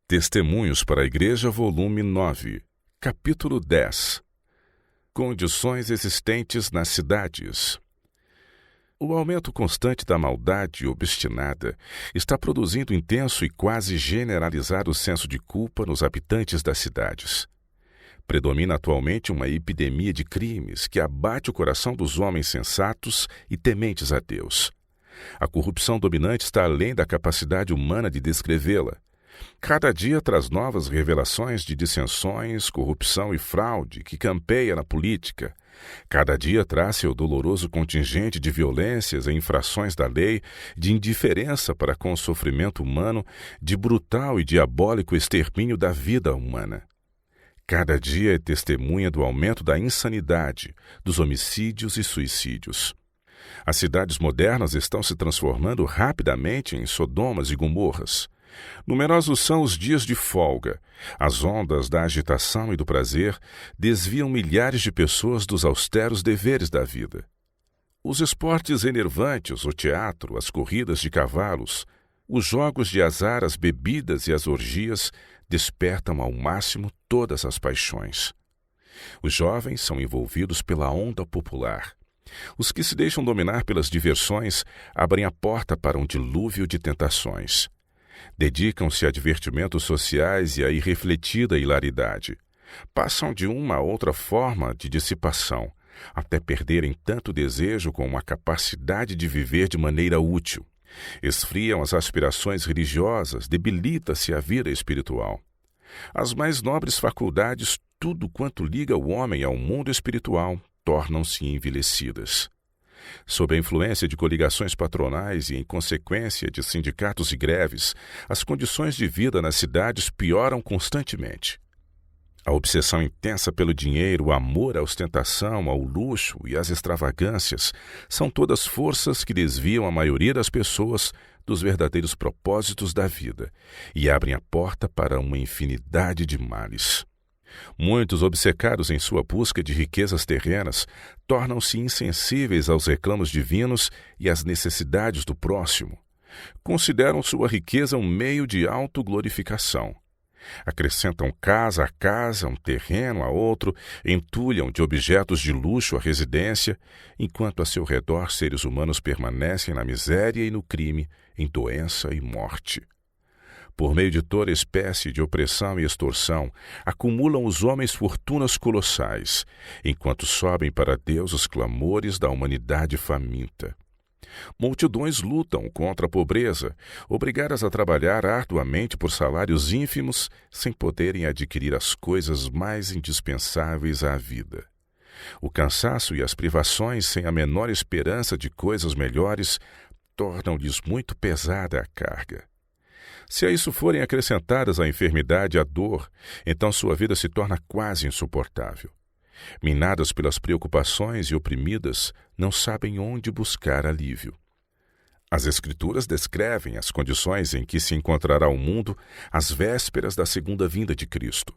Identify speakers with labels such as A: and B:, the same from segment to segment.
A: Testemunhos para a Igreja, volume 9, capítulo 10. Condições existentes nas cidades. O aumento constante da maldade obstinada está produzindo intenso e quase generalizado senso de culpa nos habitantes das cidades. Predomina atualmente uma epidemia de crimes que abate o coração dos homens sensatos e tementes a Deus. A corrupção dominante está além da capacidade humana de descrevê-la. Cada dia traz novas revelações de dissensões, corrupção e fraude que campeia na política. Cada dia traz seu doloroso contingente de violências e infrações da lei, de indiferença para com o sofrimento humano, de brutal e diabólico extermínio da vida humana. Cada dia é testemunha do aumento da insanidade, dos homicídios e suicídios. As cidades modernas estão se transformando rapidamente em Sodomas e Gomorras. Numerosos são os dias de folga. As ondas da agitação e do prazer desviam milhares de pessoas dos austeros deveres da vida. Os esportes enervantes, o teatro, as corridas de cavalos, os jogos de azar, as bebidas e as orgias despertam ao máximo todas as paixões. Os jovens são envolvidos pela onda popular. Os que se deixam dominar pelas diversões abrem a porta para um dilúvio de tentações. Dedicam-se a divertimentos sociais e a irrefletida hilaridade. Passam de uma a outra forma de dissipação, até perderem tanto desejo como a capacidade de viver de maneira útil. Esfriam as aspirações religiosas, debilita-se a vida espiritual. As mais nobres faculdades, tudo quanto liga o homem ao mundo espiritual, tornam-se envelhecidas. Sob a influência de coligações patronais e em consequência de sindicatos e greves, as condições de vida nas cidades pioram constantemente. A obsessão intensa pelo dinheiro, o amor à ostentação, ao luxo e às extravagâncias são todas forças que desviam a maioria das pessoas dos verdadeiros propósitos da vida e abrem a porta para uma infinidade de males. Muitos, obcecados em sua busca de riquezas terrenas, tornam-se insensíveis aos reclamos divinos e às necessidades do próximo. Consideram sua riqueza um meio de autoglorificação. Acrescentam casa a casa, um terreno a outro, entulham de objetos de luxo a residência, enquanto a seu redor seres humanos permanecem na miséria e no crime, em doença e morte. Por meio de toda espécie de opressão e extorsão, acumulam os homens fortunas colossais, enquanto sobem para Deus os clamores da humanidade faminta. Multidões lutam contra a pobreza, obrigadas a trabalhar arduamente por salários ínfimos, sem poderem adquirir as coisas mais indispensáveis à vida. O cansaço e as privações, sem a menor esperança de coisas melhores, tornam-lhes muito pesada a carga. Se a isso forem acrescentadas a enfermidade e a dor, então sua vida se torna quase insuportável. Minadas pelas preocupações e oprimidas, não sabem onde buscar alívio. As Escrituras descrevem as condições em que se encontrará o mundo às vésperas da segunda vinda de Cristo.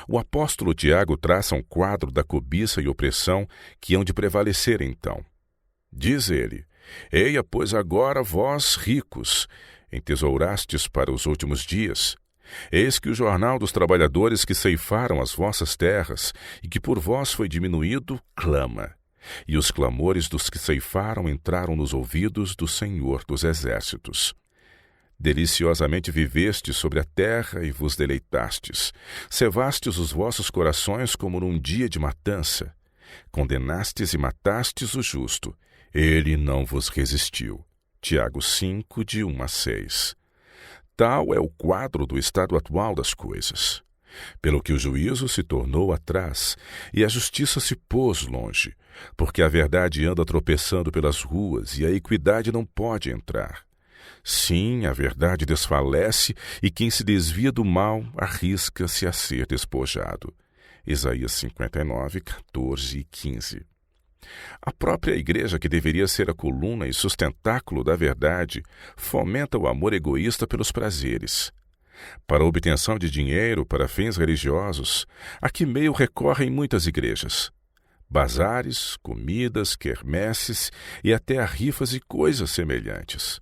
A: O apóstolo Tiago traça um quadro da cobiça e opressão que hão de prevalecer então. Diz ele: Eia, pois agora vós, ricos, entesourastes para os últimos dias. Eis que o jornal dos trabalhadores que ceifaram as vossas terras e que por vós foi diminuído, clama. E os clamores dos que ceifaram entraram nos ouvidos do Senhor dos Exércitos. Deliciosamente vivestes sobre a terra e vos deleitastes. Cevastes os vossos corações como num dia de matança. Condenastes e matastes o justo. Ele não vos resistiu. Tiago 5, de 1 a 6. Tal é o quadro do estado atual das coisas. Pelo que o juízo se tornou atrás e a justiça se pôs longe, porque a verdade anda tropeçando pelas ruas e a equidade não pode entrar. Sim, a verdade desfalece e quem se desvia do mal arrisca-se a ser despojado. Isaías 59, 14 e 15. A própria igreja, que deveria ser a coluna e sustentáculo da verdade, fomenta o amor egoísta pelos prazeres. Para a obtenção de dinheiro para fins religiosos, a que meio recorrem muitas igrejas? Bazares, comidas, quermesses e até a rifas e coisas semelhantes.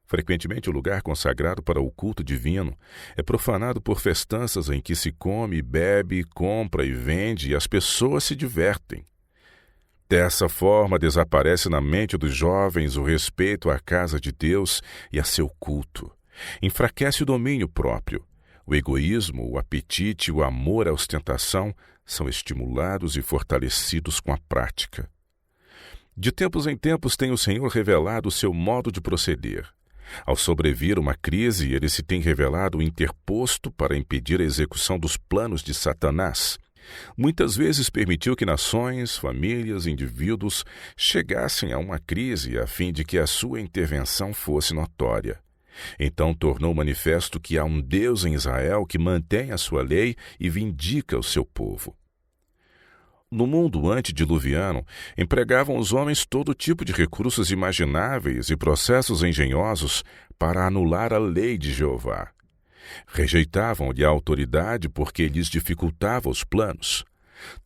A: Frequentemente, o lugar consagrado para o culto divino é profanado por festanças em que se come, bebe, compra e vende e as pessoas se divertem. Dessa forma, desaparece na mente dos jovens o respeito à casa de Deus e a seu culto. Enfraquece o domínio próprio. O egoísmo, o apetite e o amor à ostentação são estimulados e fortalecidos com a prática. De tempos em tempos tem o Senhor revelado o seu modo de proceder. Ao sobrevir uma crise, ele se tem revelado interposto para impedir a execução dos planos de Satanás. Muitas vezes permitiu que nações, famílias, indivíduos chegassem a uma crise a fim de que a sua intervenção fosse notória. Então tornou manifesto que há um Deus em Israel que mantém a sua lei e vindica o seu povo. No mundo antediluviano, empregavam os homens todo tipo de recursos imagináveis e processos engenhosos para anular a lei de Jeová. Rejeitavam-lhe a autoridade porque lhes dificultava os planos.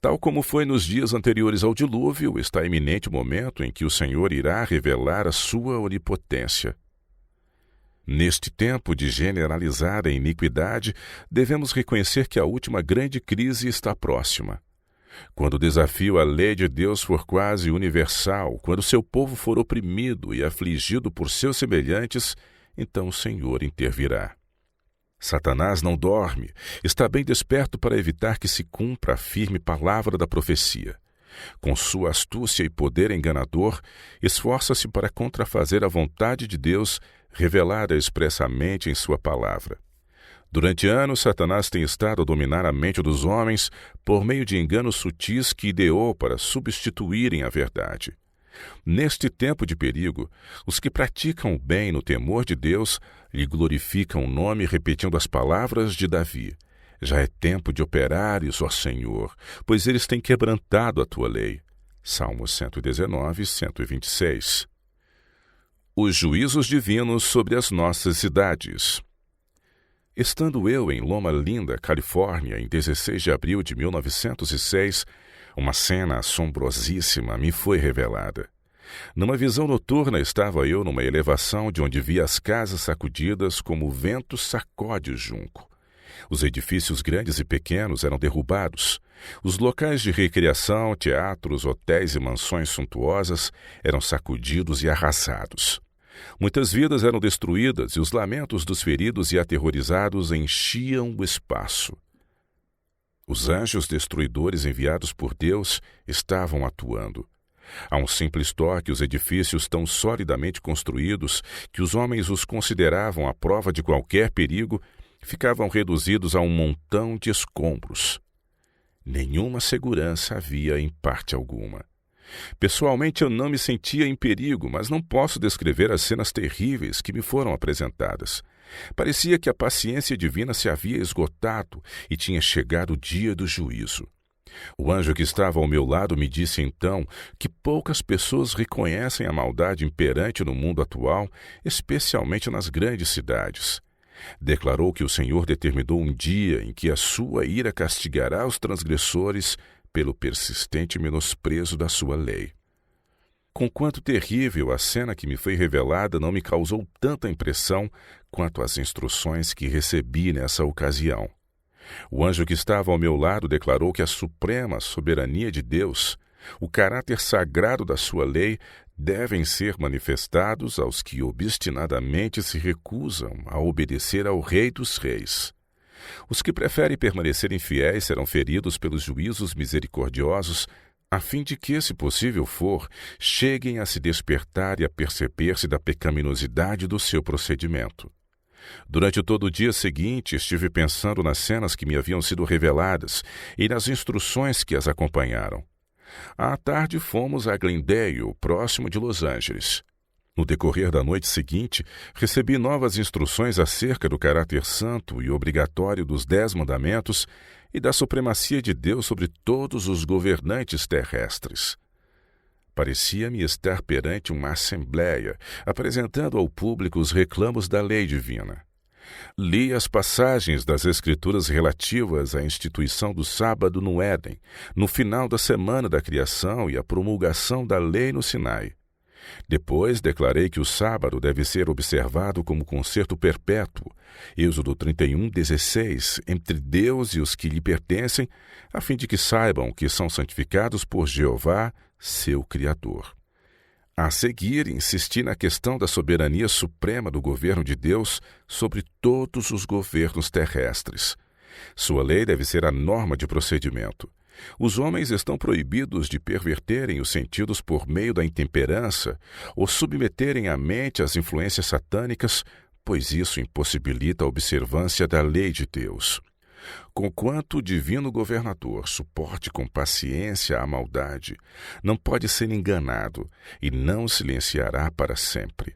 A: Tal como foi nos dias anteriores ao dilúvio, está iminente o momento em que o Senhor irá revelar a sua onipotência. Neste tempo de generalizada iniquidade, devemos reconhecer que a última grande crise está próxima. Quando o desafio à lei de Deus for quase universal, quando seu povo for oprimido e afligido por seus semelhantes, então o Senhor intervirá. Satanás não dorme, está bem desperto para evitar que se cumpra a firme palavra da profecia. Com sua astúcia e poder enganador, esforça-se para contrafazer a vontade de Deus revelada expressamente em sua palavra. Durante anos, Satanás tem estado a dominar a mente dos homens por meio de enganos sutis que ideou para substituírem a verdade. Neste tempo de perigo, os que praticam o bem no temor de Deus lhe glorificam o nome repetindo as palavras de Davi. Já é tempo de operares, ó Senhor, pois eles têm quebrantado a tua lei. Salmos 119, 126. Os juízos divinos sobre as nossas cidades. Estando eu em Loma Linda, Califórnia, em 16 de abril de 1906, uma cena assombrosíssima me foi revelada. Numa visão noturna estava eu numa elevação de onde via as casas sacudidas como o vento sacode o junco. Os edifícios grandes e pequenos eram derrubados. Os locais de recreação, teatros, hotéis e mansões suntuosas eram sacudidos e arrasados. Muitas vidas eram destruídas e os lamentos dos feridos e aterrorizados enchiam o espaço. Os anjos destruidores enviados por Deus estavam atuando. A um simples toque, os edifícios tão solidamente construídos que os homens os consideravam à prova de qualquer perigo ficavam reduzidos a um montão de escombros. Nenhuma segurança havia em parte alguma. Pessoalmente, eu não me sentia em perigo, mas não posso descrever as cenas terríveis que me foram apresentadas. Parecia que a paciência divina se havia esgotado e tinha chegado o dia do juízo. O anjo que estava ao meu lado me disse então que poucas pessoas reconhecem a maldade imperante no mundo atual, especialmente nas grandes cidades. Declarou que o Senhor determinou um dia em que a sua ira castigará os transgressores pelo persistente menosprezo da sua lei. Conquanto terrível, a cena que me foi revelada não me causou tanta impressão quanto as instruções que recebi nessa ocasião. O anjo que estava ao meu lado declarou que a suprema soberania de Deus, o caráter sagrado da sua lei, devem ser manifestados aos que obstinadamente se recusam a obedecer ao Rei dos Reis. Os que preferem permanecerem fiéis serão feridos pelos juízos misericordiosos, a fim de que, se possível for, cheguem a se despertar e a perceber-se da pecaminosidade do seu procedimento. Durante todo o dia seguinte, estive pensando nas cenas que me haviam sido reveladas e nas instruções que as acompanharam. À tarde fomos a Glendale, próximo de Los Angeles. No decorrer da noite seguinte, recebi novas instruções acerca do caráter santo e obrigatório dos 10 mandamentos e da supremacia de Deus sobre todos os governantes terrestres. Parecia-me estar perante uma assembleia, apresentando ao público os reclamos da lei divina. Li as passagens das Escrituras relativas à instituição do sábado no Éden, no final da semana da criação e à promulgação da lei no Sinai. Depois declarei que o sábado deve ser observado como concerto perpétuo, Êxodo 31:16, entre Deus e os que lhe pertencem, a fim de que saibam que são santificados por Jeová, seu Criador. A seguir, insisti na questão da soberania suprema do governo de Deus sobre todos os governos terrestres. Sua lei deve ser a norma de procedimento. Os homens estão proibidos de perverterem os sentidos por meio da intemperança ou submeterem a mente às influências satânicas, pois isso impossibilita a observância da lei de Deus. Conquanto o divino governador suporte com paciência a maldade, não pode ser enganado e não silenciará para sempre.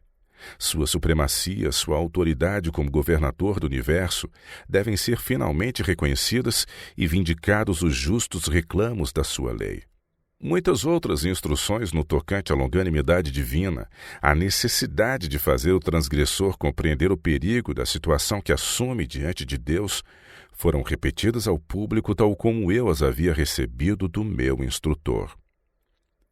A: Sua supremacia, sua autoridade como governador do universo devem ser finalmente reconhecidas e vindicados os justos reclamos da sua lei. Muitas outras instruções no tocante à longanimidade divina, a necessidade de fazer o transgressor compreender o perigo da situação que assume diante de Deus, foram repetidas ao público tal como eu as havia recebido do meu instrutor.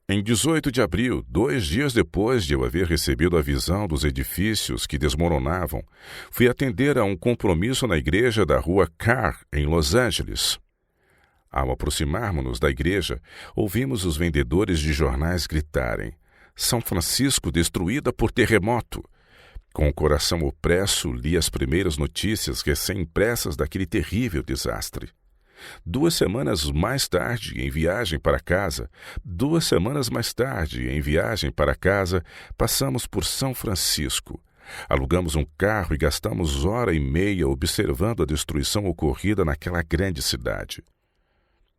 A: Em 18 de abril, 2 dias depois de eu haver recebido a visão dos edifícios que desmoronavam, fui atender a um compromisso na igreja da rua Carr, em Los Angeles. Ao aproximarmos-nos da igreja, ouvimos os vendedores de jornais gritarem: "São Francisco destruída por terremoto!" Com o coração opresso, li as primeiras notícias recém-impressas daquele terrível desastre. 2 semanas mais tarde, em viagem para casa, passamos por São Francisco. Alugamos um carro e gastamos 1h30 observando a destruição ocorrida naquela grande cidade.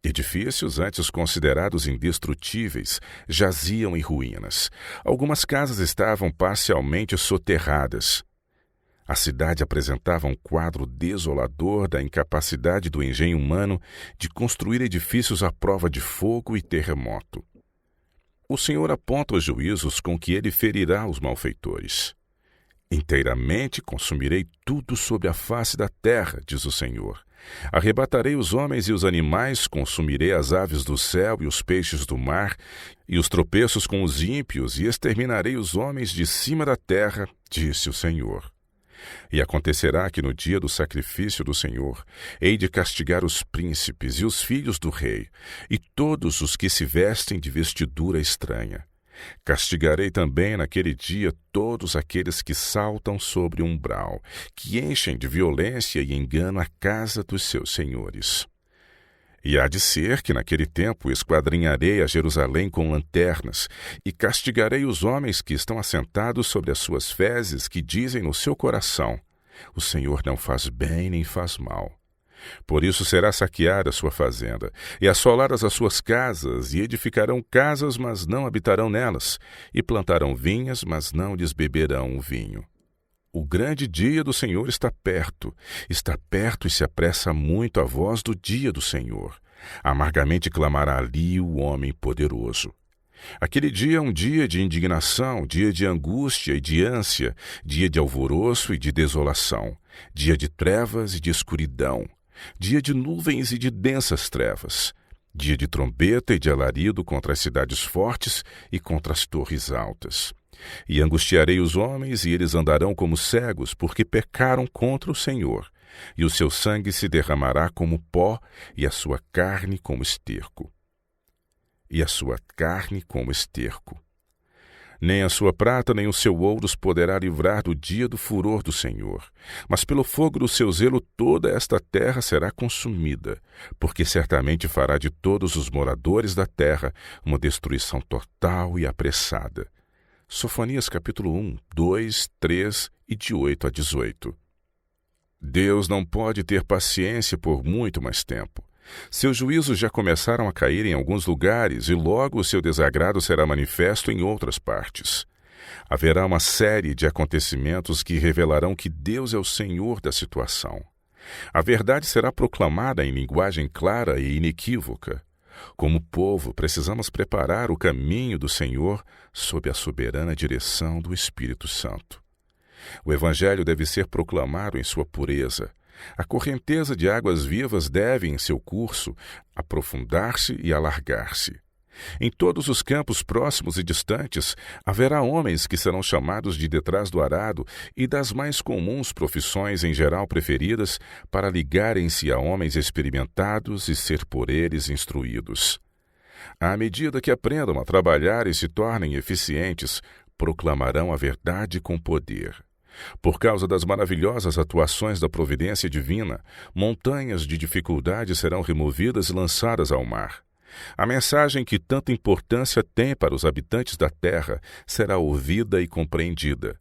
A: Edifícios antes considerados indestrutíveis jaziam em ruínas. Algumas casas estavam parcialmente soterradas. A cidade apresentava um quadro desolador da incapacidade do engenho humano de construir edifícios à prova de fogo e terremoto. O Senhor aponta os juízos com que ele ferirá os malfeitores. Inteiramente consumirei tudo sobre a face da terra, diz o Senhor. Arrebatarei os homens e os animais, consumirei as aves do céu e os peixes do mar, e os tropeços com os ímpios, e exterminarei os homens de cima da terra, disse o Senhor. E acontecerá que no dia do sacrifício do Senhor, hei de castigar os príncipes e os filhos do rei, e todos os que se vestem de vestidura estranha. Castigarei também naquele dia todos aqueles que saltam sobre o umbral, que enchem de violência e engano a casa dos seus senhores. E há de ser que naquele tempo esquadrinharei a Jerusalém com lanternas, e castigarei os homens que estão assentados sobre as suas fezes, que dizem no seu coração: o Senhor não faz bem nem faz mal. Por isso será saqueada a sua fazenda, e assoladas as suas casas, e edificarão casas, mas não habitarão nelas, e plantarão vinhas, mas não lhes beberão o vinho. O grande dia do Senhor está perto e se apressa muito a voz do dia do Senhor. Amargamente clamará ali o homem poderoso. Aquele dia é um dia de indignação, dia de angústia e de ânsia, dia de alvoroço e de desolação, dia de trevas e de escuridão, dia de nuvens e de densas trevas, dia de trombeta e de alarido contra as cidades fortes e contra as torres altas. E angustiarei os homens, e eles andarão como cegos, porque pecaram contra o Senhor, e o seu sangue se derramará como pó, e a sua carne como esterco. Nem a sua prata nem o seu ouro os poderá livrar do dia do furor do Senhor. Mas pelo fogo do seu zelo toda esta terra será consumida, porque certamente fará de todos os moradores da terra uma destruição total e apressada. Sofonias capítulo 1, 2, 3 e de 8 a 18. Deus não pode ter paciência por muito mais tempo. Seus juízos já começaram a cair em alguns lugares e logo o seu desagrado será manifesto em outras partes. Haverá uma série de acontecimentos que revelarão que Deus é o Senhor da situação. A verdade será proclamada em linguagem clara e inequívoca. Como povo, precisamos preparar o caminho do Senhor sob a soberana direção do Espírito Santo. O Evangelho deve ser proclamado em sua pureza. A correnteza de águas vivas deve, em seu curso, aprofundar-se e alargar-se. Em todos os campos próximos e distantes, haverá homens que serão chamados de detrás do arado e das mais comuns profissões em geral preferidas para ligarem-se a homens experimentados e ser por eles instruídos. À medida que aprendam a trabalhar e se tornem eficientes, proclamarão a verdade com poder. Por causa das maravilhosas atuações da providência divina, montanhas de dificuldade serão removidas e lançadas ao mar. A mensagem que tanta importância tem para os habitantes da terra será ouvida e compreendida.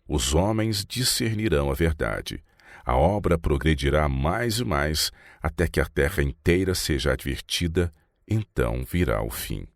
A: Os homens discernirão a verdade. A obra progredirá mais e mais até que a terra inteira seja advertida, então virá o fim.